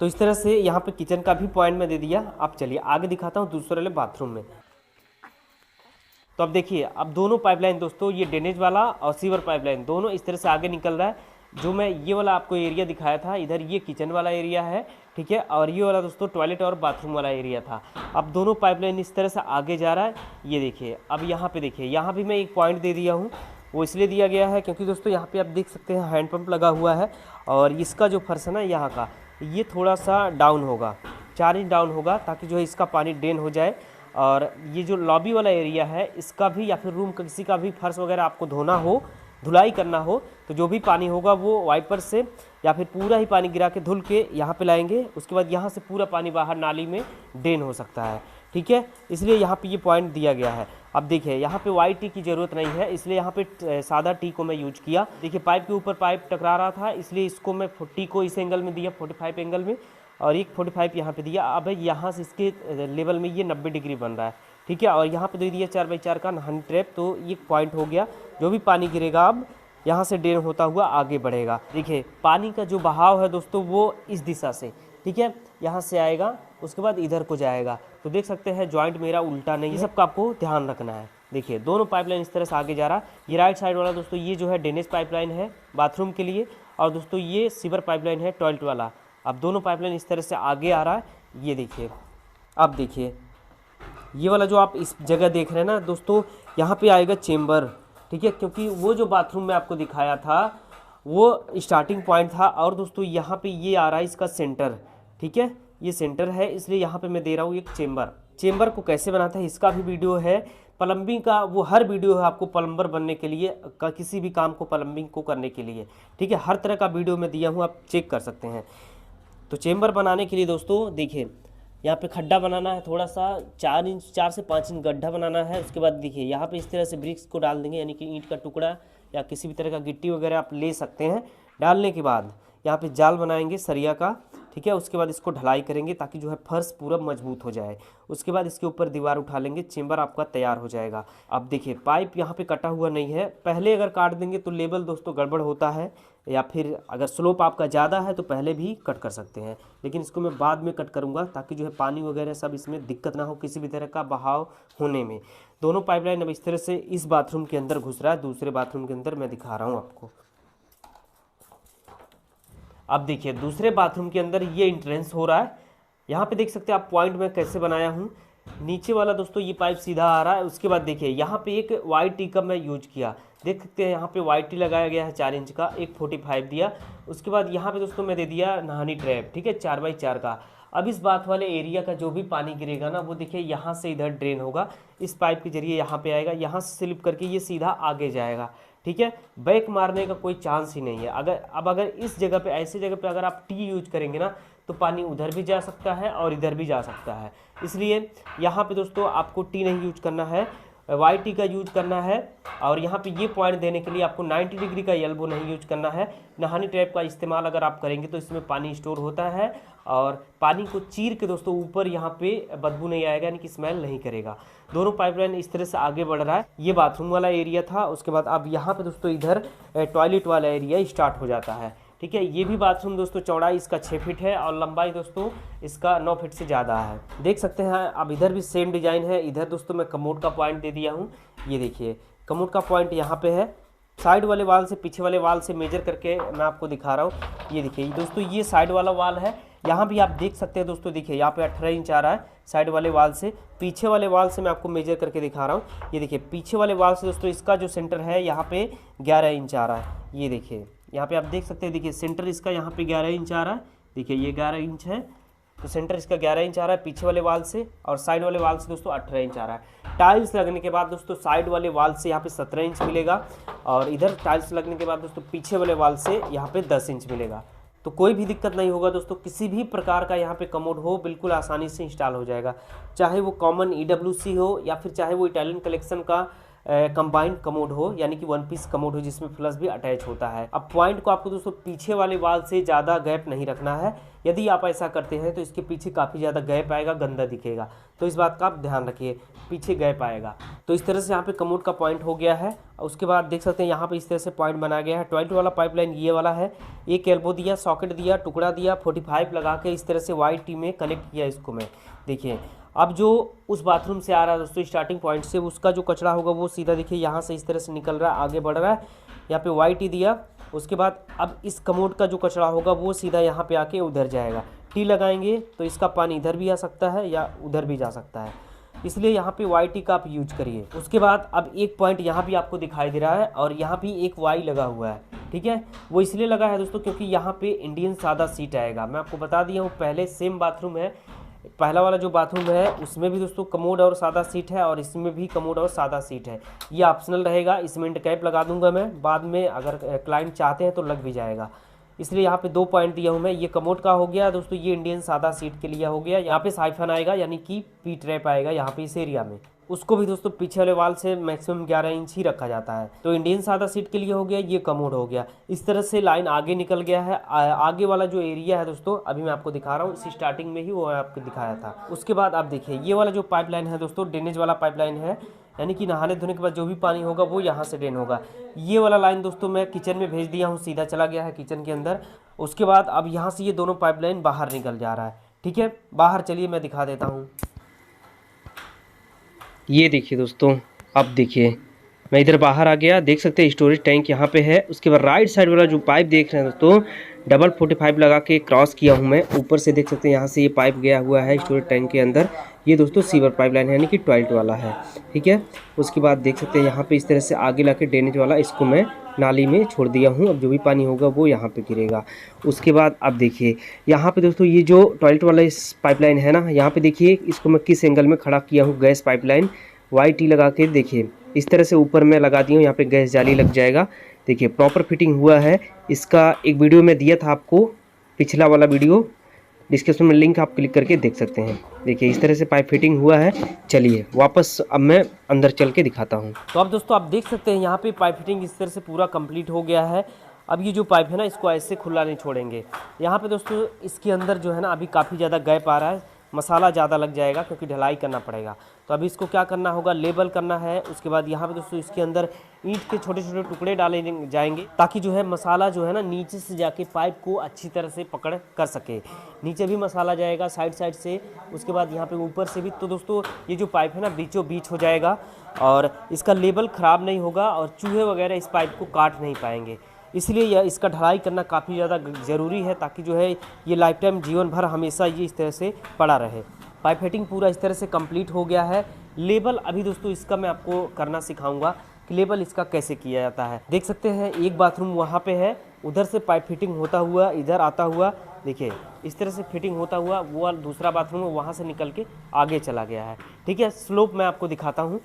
तो इस तरह से यहाँ पे किचन का भी पॉइंट मैं दे दिया। अब चलिए आगे दिखाता हूँ दूसरे वाले बाथरूम में। तो अब देखिए, अब दोनों पाइपलाइन दोस्तों, ये ड्रेनेज वाला और सीवर पाइपलाइन दोनों इस तरह से आगे निकल रहा है। जो मैं ये वाला आपको एरिया दिखाया था, इधर ये किचन वाला एरिया है, ठीक है, और ये वाला दोस्तों टॉयलेट और बाथरूम वाला एरिया था। अब दोनों पाइपलाइन इस तरह से आगे जा रहा है। ये देखिए, अब यहाँ पे देखिए, यहाँ भी मैं एक पॉइंट दे दिया हूँ। वो इसलिए दिया गया है क्योंकि दोस्तों यहाँ पे आप देख सकते हैं हैंडपम्प लगा हुआ है, और इसका जो फर्श है ना यहाँ का, ये थोड़ा सा डाउन होगा, 4 इंच डाउन होगा, ताकि जो है इसका पानी ड्रेन हो जाए। और ये जो लॉबी वाला एरिया है, इसका भी या फिर रूम का किसी का भी फर्श वगैरह आपको धोना हो, धुलाई करना हो, तो जो भी पानी होगा वो वाइपर से या फिर पूरा ही पानी गिरा के धुल के यहाँ पे लाएंगे। उसके बाद यहाँ से पूरा पानी बाहर नाली में ड्रेन हो सकता है, ठीक है। इसलिए यहाँ पे ये पॉइंट दिया गया है। अब देखिए, यहाँ पे वाइट टी की ज़रूरत नहीं है, इसलिए यहाँ पे सादा टी को मैं यूज किया। देखिए, पाइप के ऊपर पाइप टकरा रहा था, इसलिए इसको मैं टी को इस एंगल में दिया, 45 एंगल में, और एक 45 यहाँ पे दिया। अब यहाँ से इसके लेवल में ये 90 डिग्री बन रहा है, ठीक है। और यहाँ पे दे दिया 4x4 का नहानी ट्रैप, तो ये पॉइंट हो गया। जो भी पानी गिरेगा अब यहाँ से ड्रेन होता हुआ आगे बढ़ेगा। देखिए, पानी का जो बहाव है दोस्तों वो इस दिशा से, ठीक है, यहाँ से आएगा, उसके बाद इधर को जाएगा। तो देख सकते हैं जॉइंट मेरा उल्टा नहीं है, ये सब का आपको ध्यान रखना है। देखिए, दोनों पाइपलाइन इस तरह से आगे जा रहा है। ये राइट साइड वाला दोस्तों, ये जो है ड्रेनेज पाइपलाइन है बाथरूम के लिए, और दोस्तों ये सीवर पाइपलाइन है टॉयलेट वाला। अब दोनों पाइपलाइन इस तरह से आगे आ रहा है। ये देखिए, अब देखिए, ये वाला जो आप इस जगह देख रहे हैं ना दोस्तों, यहाँ पे आएगा चेम्बर, ठीक है, क्योंकि वो जो बाथरूम में आपको दिखाया था वो स्टार्टिंग पॉइंट था। और दोस्तों यहाँ पे ये आ रहा है इसका सेंटर, ठीक है, ये सेंटर है, इसलिए यहाँ पे मैं दे रहा हूँ एक चेम्बर। चेम्बर को कैसे बनाता है इसका भी वीडियो है, प्लम्बिंग का वो हर वीडियो है आपको प्लम्बर बनने के लिए, किसी भी काम को प्लम्बिंग को करने के लिए, ठीक है, हर तरह का वीडियो मैं दिया हूँ, आप चेक कर सकते हैं। तो चेम्बर बनाने के लिए दोस्तों देखिए, यहाँ पे खड्डा बनाना है, थोड़ा सा 4 से 5 इंच गड्ढा बनाना है। उसके बाद देखिए, यहाँ पे इस तरह से ब्रिक्स को डाल देंगे, यानी कि ईंट का टुकड़ा या किसी भी तरह का गिट्टी वगैरह आप ले सकते हैं। डालने के बाद यहाँ पे जाल बनाएंगे सरिया का, ठीक है। उसके बाद इसको ढलाई करेंगे ताकि जो है फर्श पूरा मजबूत हो जाए। उसके बाद इसके ऊपर दीवार उठा लेंगे, चेम्बर आपका तैयार हो जाएगा। अब देखिए, पाइप यहाँ पे कटा हुआ नहीं है, पहले अगर काट देंगे तो लेवल दोस्तों गड़बड़ होता है, या फिर अगर स्लोप आपका ज़्यादा है तो पहले भी कट कर सकते हैं, लेकिन इसको मैं बाद में कट करूँगा ताकि जो है पानी वगैरह सब इसमें दिक्कत ना हो, किसी भी तरह का बहाव होने में। दोनों पाइपलाइन अब इस तरह से इस बाथरूम के अंदर घुस रहा है, दूसरे बाथरूम के अंदर मैं दिखा रहा हूँ आपको। अब देखिए, दूसरे बाथरूम के अंदर ये इंट्रेंस हो रहा है। यहाँ पे देख सकते हैं आप पॉइंट में कैसे बनाया हूँ। नीचे वाला दोस्तों ये पाइप सीधा आ रहा है। उसके बाद देखिए, यहाँ पे एक वाइट टी का मैं यूज किया, देख सकते हैं यहाँ पे वाइट टी लगाया गया है 4 इंच का, एक 45 दिया। उसके बाद यहाँ पे दोस्तों मैं दे दिया नहानी ट्रैप, ठीक है, 4x4 का। अब इस बात वाले एरिया का जो भी पानी गिरेगा ना, वो देखिए यहाँ से इधर ड्रेन होगा, इस पाइप के जरिए यहाँ पे आएगा, यहाँ से स्लिप करके ये सीधा आगे जाएगा, ठीक है। बैक मारने का कोई चांस ही नहीं है। अगर इस जगह पे, ऐसी जगह पे अगर आप टी यूज करेंगे ना, तो पानी उधर भी जा सकता है और इधर भी जा सकता है। इसलिए यहाँ पे दोस्तों आपको टी नहीं यूज करना है, वाइट टी का यूज करना है। और यहाँ पे ये पॉइंट देने के लिए आपको 90 डिग्री का एल्बो नहीं यूज करना है। नहानी ट्रैप का इस्तेमाल अगर आप करेंगे तो इसमें पानी स्टोर होता है, और पानी को चीर के दोस्तों ऊपर यहाँ पे बदबू नहीं आएगा, यानी कि स्मेल नहीं करेगा। दोनों पाइपलाइन इस तरह से आगे बढ़ रहा है। ये बाथरूम वाला एरिया था। उसके बाद अब यहाँ पे दोस्तों इधर टॉयलेट वाला एरिया स्टार्ट हो जाता है, ठीक है। ये भी बाथरूम दोस्तों चौड़ाई इसका 6 फीट है और लंबाई दोस्तों इसका 9 फीट से ज़्यादा है, देख सकते हैं। अब इधर भी सेम डिजाइन है। इधर दोस्तों मैं कमोड का पॉइंट दे दिया हूँ। ये देखिए, कमोड का पॉइंट यहाँ पे है। साइड वाले वाल से पीछे वाले वाल से मेजर करके मैं आपको दिखा रहा हूँ। ये देखिए दोस्तों, ये साइड वाला वाल है। यहाँ भी आप देख सकते हैं दोस्तों, देखिए यहाँ पे 18 इंच आ रहा है साइड वाले वाल से। पीछे वाले वाल से मैं आपको मेजर करके दिखा रहा हूँ। ये देखिए, पीछे वाले वाल से दोस्तों इसका जो सेंटर है यहाँ पे 11 इंच आ रहा है। ये देखिए, यहाँ पे आप देख सकते हैं, देखिए सेंटर इसका यहाँ पे 11 इंच आ रहा है। देखिए ये 11 इंच है, तो सेंटर इसका 11 इंच आ रहा है पीछे वाले वाल से, और साइड वाले वाल से दोस्तों 18 इंच आ रहा है। टाइल्स लगने के बाद दोस्तों साइड वाले वाल से यहाँ पे 17 इंच मिलेगा, और इधर टाइल्स लगने के बाद दोस्तों पीछे वाले वाल से यहाँ पे 10 इंच मिलेगा। तो कोई भी दिक्कत नहीं होगा दोस्तों, किसी भी प्रकार का यहाँ पे कमोड हो बिल्कुल आसानी से इंस्टॉल हो जाएगा। चाहे वो कॉमन EWC हो या फिर चाहे वो इटालियन कलेक्शन का कंबाइंड कमोड हो, यानी कि वन पीस कमोड हो जिसमें फ्लश भी अटैच होता है। अब पॉइंट को आपको दोस्तों पीछे वाले वाल से ज़्यादा गैप नहीं रखना है। यदि आप ऐसा करते हैं तो इसके पीछे काफ़ी ज़्यादा गैप आएगा, गंदा दिखेगा, तो इस बात का आप ध्यान रखिए, पीछे गैप आएगा। तो इस तरह से यहाँ पे कमोड का पॉइंट हो गया है। उसके बाद देख सकते हैं यहाँ पे इस तरह से पॉइंट बनाया गया है। टॉयलेट वाला पाइपलाइन ये वाला है, एक एल्बो दिया, सॉकेट दिया, टुकड़ा दिया, 45 लगा के इस तरह से वाई टी में कनेक्ट किया इसको मैं। देखिए अब जो उस बाथरूम से आ रहा है दोस्तों स्टार्टिंग पॉइंट से, उसका जो कचरा होगा वो सीधा देखिए यहाँ से इस तरह से निकल रहा है, आगे बढ़ रहा है। यहाँ पे वाई टी दिया, उसके बाद अब इस कमोड का जो कचरा होगा वो सीधा यहाँ पे आके उधर जाएगा। टी लगाएंगे तो इसका पानी इधर भी आ सकता है या उधर भी जा सकता है, इसलिए यहाँ पे वाई टी का आप यूज करिए। उसके बाद अब एक पॉइंट यहाँ भी आपको दिखाई दे रहा है और यहाँ भी एक वाई लगा हुआ है, ठीक है। वो इसलिए लगा है दोस्तों क्योंकि यहाँ पे इंडियन सादा सीट आएगा। मैं आपको बता दिया हूँ पहले सेम बाथरूम है, पहला वाला जो बाथरूम है उसमें भी दोस्तों कमोड और सादा सीट है और इसमें भी कमोड और सादा सीट है। ये ऑप्शनल रहेगा, इसमें इंट कैप लगा दूंगा मैं बाद में, अगर क्लाइंट चाहते हैं तो लग भी जाएगा। इसलिए यहाँ पे 2 पॉइंट दिया हूँ मैं। ये कमोड का हो गया दोस्तों, ये इंडियन सादा सीट के लिए हो गया। यहाँ पे साइफन आएगा यानी कि पी ट्रैप आएगा यहाँ पे इस एरिया में। उसको भी दोस्तों पीछे वाले वाल से मैक्सिमम 11 इंच ही रखा जाता है। तो इंडियन सादा सीट के लिए हो गया, ये कमोड हो गया। इस तरह से लाइन आगे निकल गया है। आगे वाला जो एरिया है दोस्तों अभी मैं आपको दिखा रहा हूँ, इसी स्टार्टिंग में ही वो आपको दिखाया था। उसके बाद आप देखिए ये वाला जो पाइपलाइन है दोस्तों ड्रेनेज वाला पाइपलाइन है, यानी कि नहाने धोने के बाद जो भी पानी होगा वो यहाँ से ड्रेन होगा। ये वाला लाइन दोस्तों मैं किचन में भेज दिया हूँ, सीधा चला गया है किचन के अंदर। उसके बाद अब यहाँ से ये दोनों पाइपलाइन बाहर निकल जा रहा है, ठीक है। बाहर चलिए मैं दिखा देता हूँ। ये देखिए दोस्तों, अब देखिए मैं इधर बाहर आ गया, देख सकते हैं स्टोरेज टैंक यहाँ पे है। उसके बाद राइट साइड वाला जो पाइप देख रहे हैं दोस्तों, डबल 45 लगा के क्रॉस किया हूँ मैं। ऊपर से देख सकते हैं यहाँ से ये पाइप गया हुआ है स्टोरेज टैंक के अंदर। ये दोस्तों सीवर पाइपलाइन है यानी कि टॉयलेट वाला है, ठीक है। उसके बाद देख सकते हैं यहाँ पे इस तरह से आगे ला के ड्रेनेज वाला इसको मैं नाली में छोड़ दिया हूँ। अब जो भी पानी होगा वो यहाँ पे गिरेगा। उसके बाद अब देखिए यहाँ पे दोस्तों ये जो टॉयलेट वाला इस पाइपलाइन है ना, यहाँ पे देखिए इसको मैं किस एंगल में खड़ा किया हूँ। गैस पाइपलाइन वाई टी लगा के देखिए इस तरह से ऊपर में लगा दी हूँ, यहाँ पे गैस जाली लग जाएगा। देखिए प्रॉपर फिटिंग हुआ है। इसका एक वीडियो में दिया था आपको, पिछला वाला वीडियो, डिस्क्रिप्शन में लिंक आप क्लिक करके देख सकते हैं। देखिए इस तरह से पाइप फिटिंग हुआ है। चलिए वापस अब मैं अंदर चल के दिखाता हूँ। तो अब दोस्तों आप देख सकते हैं यहाँ पे पाइप फिटिंग इस तरह से पूरा कंप्लीट हो गया है। अब ये जो पाइप है ना इसको ऐसे खुला नहीं छोड़ेंगे। यहाँ पे दोस्तों इसके अंदर जो है ना अभी काफ़ी ज़्यादा गैप आ रहा है, मसाला ज़्यादा लग जाएगा क्योंकि ढलाई करना पड़ेगा। तो अभी इसको क्या करना होगा, लेबल करना है। उसके बाद यहाँ पे दोस्तों इसके अंदर ईंट के छोटे छोटे टुकड़े डाले जाएंगे ताकि जो है मसाला जो है ना नीचे से जाके पाइप को अच्छी तरह से पकड़ कर सके। नीचे भी मसाला जाएगा साइड साइड से, उसके बाद यहाँ पे ऊपर से भी। तो दोस्तों ये जो पाइप है ना बीचों बीच हो जाएगा और इसका लेबल ख़राब नहीं होगा और चूहे वगैरह इस पाइप को काट नहीं पाएंगे। इसलिए यह इसका ढलाई करना काफ़ी ज़्यादा ज़रूरी है ताकि जो है ये लाइफ टाइम जीवन भर हमेशा ये इस तरह से पड़ा रहे। पाइप फिटिंग पूरा इस तरह से कंप्लीट हो गया है। लेबल अभी दोस्तों इसका मैं आपको करना सिखाऊंगा कि लेबल इसका कैसे किया जाता है। देख सकते हैं एक बाथरूम वहाँ पे है, उधर से पाइप फिटिंग होता हुआ इधर आता हुआ, देखिए इस तरह से फिटिंग होता हुआ वो दूसरा बाथरूम है, वहाँ से निकल के आगे चला गया है, ठीक है। स्लोप मैं आपको दिखाता हूँ।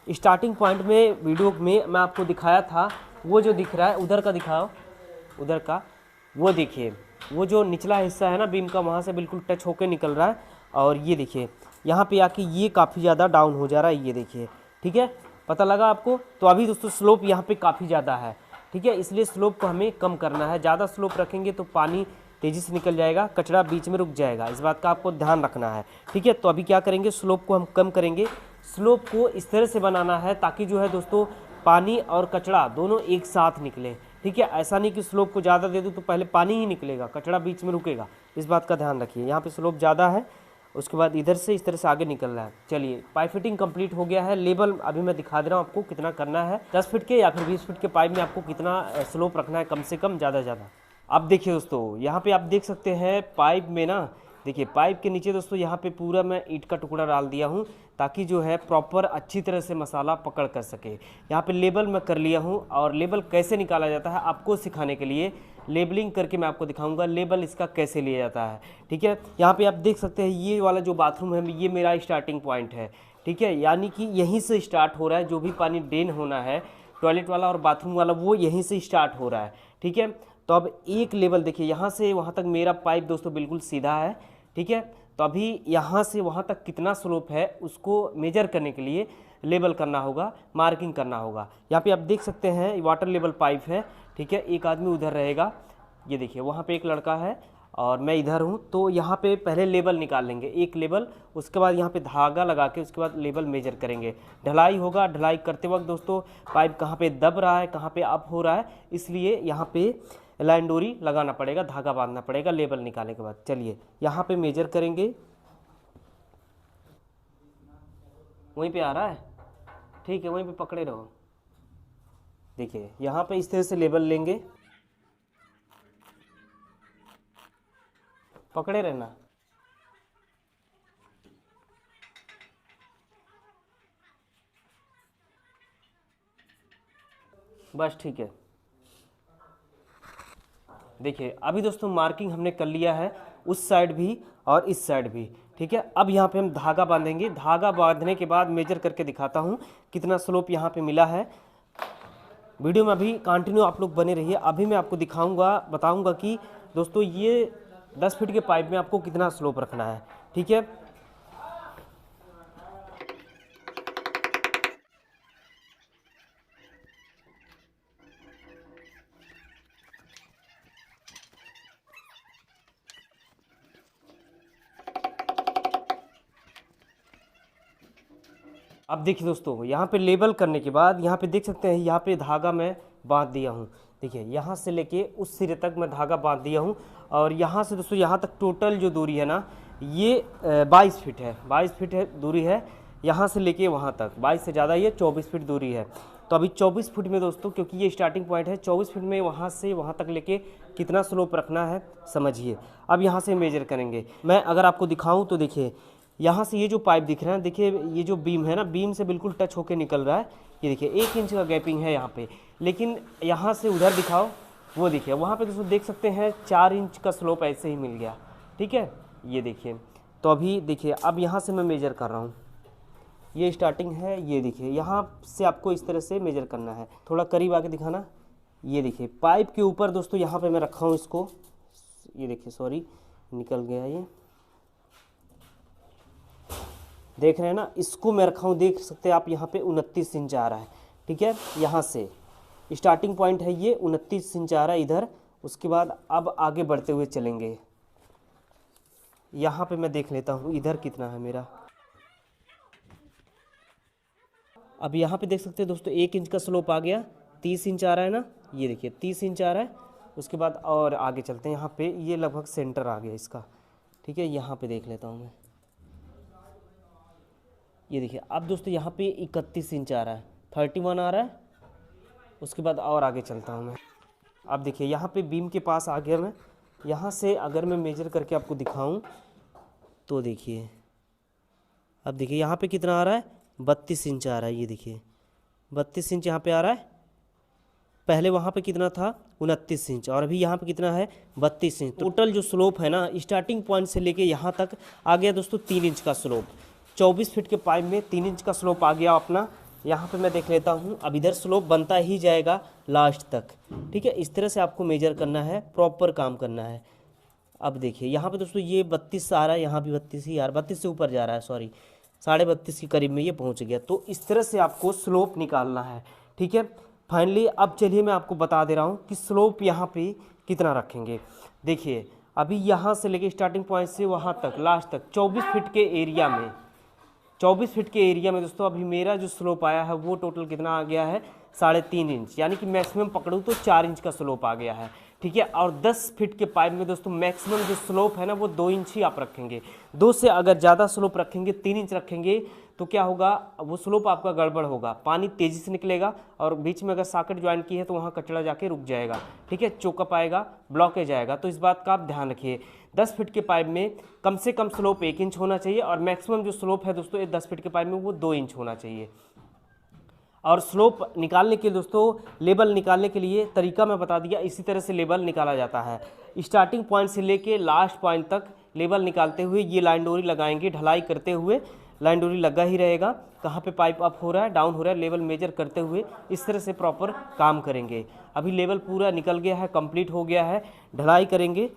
स्टार्टिंग पॉइंट में वीडियो में मैं आपको दिखाया था, वो जो दिख रहा है उधर का दिखाओ, उधर का वो देखिए, वो जो निचला हिस्सा है ना बीम का, वहाँ से बिल्कुल टच होकर निकल रहा है। और ये देखिए यहाँ पे आके ये काफ़ी ज़्यादा डाउन हो जा रहा है, ये देखिए, ठीक है। पता लगा आपको? तो अभी दोस्तों स्लोप यहाँ पे काफ़ी ज़्यादा है, ठीक है, इसलिए स्लोप को हमें कम करना है। ज़्यादा स्लोप रखेंगे तो पानी तेज़ी से निकल जाएगा, कचरा बीच में रुक जाएगा, इस बात का आपको ध्यान रखना है, ठीक है। तो अभी क्या करेंगे, स्लोप को हम कम करेंगे। स्लोप को इस तरह से बनाना है ताकि जो है दोस्तों पानी और कचरा दोनों एक साथ निकले, ठीक है। ऐसा नहीं कि स्लोप को ज़्यादा दे दूँ तो पहले पानी ही निकलेगा, कचरा बीच में रुकेगा, इस बात का ध्यान रखिए। यहाँ पे स्लोप ज़्यादा है, उसके बाद इधर से इस तरह से आगे निकल रहा है। चलिए पाइप फिटिंग कंप्लीट हो गया है। लेबल अभी मैं दिखा दे रहा हूँ आपको कितना करना है। 10 फीट के या फिर 20 फीट के पाइप में आपको कितना स्लोप रखना है, कम से कम ज़्यादा ज़्यादा। अब देखिए दोस्तों यहाँ पे आप देख सकते हैं पाइप में ना, देखिए पाइप के नीचे दोस्तों यहाँ पे पूरा मैं ईंट का टुकड़ा डाल दिया हूँ ताकि जो है प्रॉपर अच्छी तरह से मसाला पकड़ कर सके। यहाँ पे लेबल मैं कर लिया हूँ और लेबल कैसे निकाला जाता है आपको सिखाने के लिए लेबलिंग करके मैं आपको दिखाऊंगा लेबल इसका कैसे लिया जाता है, ठीक है। यहाँ पे आप देख सकते हैं ये वाला जो बाथरूम है ये मेरा स्टार्टिंग पॉइंट है, ठीक है, यानी कि यहीं से स्टार्ट हो रहा है। जो भी पानी ड्रेन होना है टॉयलेट वाला और बाथरूम वाला वो यहीं से स्टार्ट हो रहा है, ठीक है। तो अब एक लेवल देखिए यहाँ से वहाँ तक मेरा पाइप दोस्तों बिल्कुल सीधा है, ठीक है। तो अभी यहाँ से वहाँ तक कितना स्लोप है उसको मेजर करने के लिए लेबल करना होगा, मार्किंग करना होगा। यहाँ पे आप देख सकते हैं वाटर लेवल पाइप है, ठीक है। एक आदमी उधर रहेगा, ये देखिए वहाँ पे एक लड़का है और मैं इधर हूँ। तो यहाँ पे पहले लेबल निकाल लेंगे, एक लेबल, उसके बाद यहाँ पे धागा लगा के उसके बाद लेबल मेजर करेंगे। ढलाई होगा, ढलाई करते वक्त दोस्तों पाइप कहाँ पे दब रहा है, कहाँ पे अप हो रहा है, इसलिए यहाँ पे लाइन डोरी लगाना पड़ेगा, धागा बांधना पड़ेगा लेबल निकालने के बाद। चलिए यहाँ पे मेजर करेंगे, वहीं पे आ रहा है, ठीक है, वहीं पे पकड़े रहो। देखिए यहाँ पे इस तरह से लेबल लेंगे, पकड़े रहना। बस ठीक है। देखिए अभी दोस्तों मार्किंग हमने कर लिया है, उस साइड भी और इस साइड भी, ठीक है। अब यहाँ पे हम धागा बांधेंगे। धागा बांधने के बाद मेजर करके दिखाता हूँ कितना स्लोप यहाँ पे मिला है। वीडियो में अभी कंटिन्यू आप लोग बने रहिए। अभी मैं आपको दिखाऊंगा, बताऊंगा कि दोस्तों ये 10 फीट के पाइप में आपको कितना स्लोप रखना है, ठीक है। अब देखिए दोस्तों यहाँ पे लेबल करने के बाद यहाँ पे देख सकते हैं, यहाँ पे धागा मैं बांध दिया हूँ। देखिए यहाँ से लेके उस सिरे तक मैं धागा बांध दिया हूँ और यहाँ से दोस्तों यहाँ तक टोटल जो दूरी है ना, ये 22 फीट है, 22 फीट है दूरी है यहाँ से लेके वहाँ तक। 22 से ज़्यादा, ये 24 फीट दूरी है। तो अभी 24 फीट में दोस्तों, क्योंकि ये स्टार्टिंग पॉइंट है, 24 फीट में वहाँ से वहाँ तक लेके कितना स्लोप रखना है समझिए। अब यहाँ से मेजर करेंगे। मैं अगर आपको दिखाऊँ तो देखिए यहाँ से ये जो पाइप दिख रहा है, देखिए ये जो बीम है ना, बीम से बिल्कुल टच होके निकल रहा है। ये देखिए 1 इंच का गैपिंग है यहाँ पे, लेकिन यहाँ से उधर दिखाओ, वो देखिए वहाँ पे दोस्तों देख सकते हैं 4 इंच का स्लोप ऐसे ही मिल गया, ठीक है। ये देखिए, तो अभी देखिए अब यहाँ से मैं मेजर कर रहा हूँ, ये स्टार्टिंग है, ये देखिए यहाँ से आपको इस तरह से मेजर करना है। थोड़ा करीब आके दिखाना। ये देखिए पाइप के ऊपर दोस्तों यहाँ पे मैं रखा हूँ इसको, ये देखिए सॉरी निकल गया, ये देख रहे हैं ना, इसको मैं रखा हूँ, देख सकते हैं आप यहाँ पे 29 इंच आ रहा है, ठीक है। यहाँ से स्टार्टिंग पॉइंट है ये 29 इंच आ रहा है इधर। उसके बाद अब आगे बढ़ते हुए चलेंगे, यहाँ पे मैं देख लेता हूँ इधर कितना है मेरा। अब यहाँ पे देख सकते हैं दोस्तों 1 इंच का स्लोप आ गया, 30 इंच आ रहा है ना, ये देखिए 30 इंच आ रहा है। उसके बाद और आगे चलते हैं, यहाँ पे ये लगभग सेंटर आ गया इसका, ठीक है। यहाँ पे देख लेता हूँ मैं, ये देखिए अब दोस्तों यहाँ पे 31 इंच आ रहा है, 31 आ रहा है। उसके बाद और आगे चलता हूँ मैं। अब देखिए यहाँ पे बीम के पास आ गया मैं। यहाँ से अगर मैं मेजर करके आपको दिखाऊं तो देखिए, अब देखिए यहाँ पे कितना आ रहा है, 32 इंच आ रहा है। ये देखिए 32 इंच यहाँ पे आ रहा है। पहले वहाँ पे कितना था, 29 इंच, और अभी यहाँ पे कितना है, 32 इंच। टोटल जो स्लोप है ना, स्टार्टिंग पॉइंट से लेके यहाँ तक आ गया दोस्तों 3 इंच का स्लोप। 24 फीट के पाइप में 3 इंच का स्लोप आ गया अपना। यहाँ पे मैं देख लेता हूँ, अब इधर स्लोप बनता ही जाएगा लास्ट तक, ठीक है। इस तरह से आपको मेजर करना है, प्रॉपर काम करना है। अब देखिए यहाँ पे दोस्तों ये 32 आ रहा है, यहाँ भी 32 ही आ रहा है, 32 से ऊपर जा रहा है, सॉरी 32.5 के करीब में ये पहुँच गया। तो इस तरह से आपको स्लोप निकालना है, ठीक है। फाइनली अब चलिए मैं आपको बता दे रहा हूँ कि स्लोप यहाँ पे कितना रखेंगे। देखिए अभी यहाँ से लेके स्टार्टिंग पॉइंट से वहाँ तक लास्ट तक 24 फीट के एरिया में, 24 फीट के एरिया में दोस्तों अभी मेरा जो स्लोप आया है वो टोटल कितना आ गया है, 3.5 इंच, यानी कि मैक्सिमम पकड़ूँ तो 4 इंच का स्लोप आ गया है, ठीक है। और 10 फीट के पाइप में दोस्तों मैक्सिमम जो स्लोप है ना वो 2 इंच ही आप रखेंगे। 2 से अगर ज़्यादा स्लोप रखेंगे, 3 इंच रखेंगे तो क्या होगा, वो स्लोप आपका गड़बड़ होगा, पानी तेज़ी से निकलेगा और बीच में अगर सॉकेट ज्वाइन की है तो वहाँ कचड़ा जाके रुक जाएगा, ठीक है, चोकअप आएगा, ब्लॉकेज आएगा। तो इस बात का आप ध्यान रखिए। 10 फीट के पाइप में कम से कम स्लोप 1 इंच होना चाहिए और मैक्सिमम जो स्लोप है दोस्तों ये 10 फीट के पाइप में वो 2 इंच होना चाहिए। और स्लोप निकालने के लिए दोस्तों, लेबल निकालने के लिए तरीका मैं बता दिया, इसी तरह से लेबल निकाला जाता है। स्टार्टिंग पॉइंट से लेके लास्ट पॉइंट तक लेबल निकालते हुए ये लाइन डोरी लगाएंगे, ढलाई करते हुए लाइन डोरी लगा ही रहेगा। कहाँ पे पाइप अप हो रहा है, डाउन हो रहा है, लेवल मेजर करते हुए इस तरह से प्रॉपर काम करेंगे। अभी लेवल पूरा निकल गया है, कंप्लीट हो गया है, ढलाई करेंगे।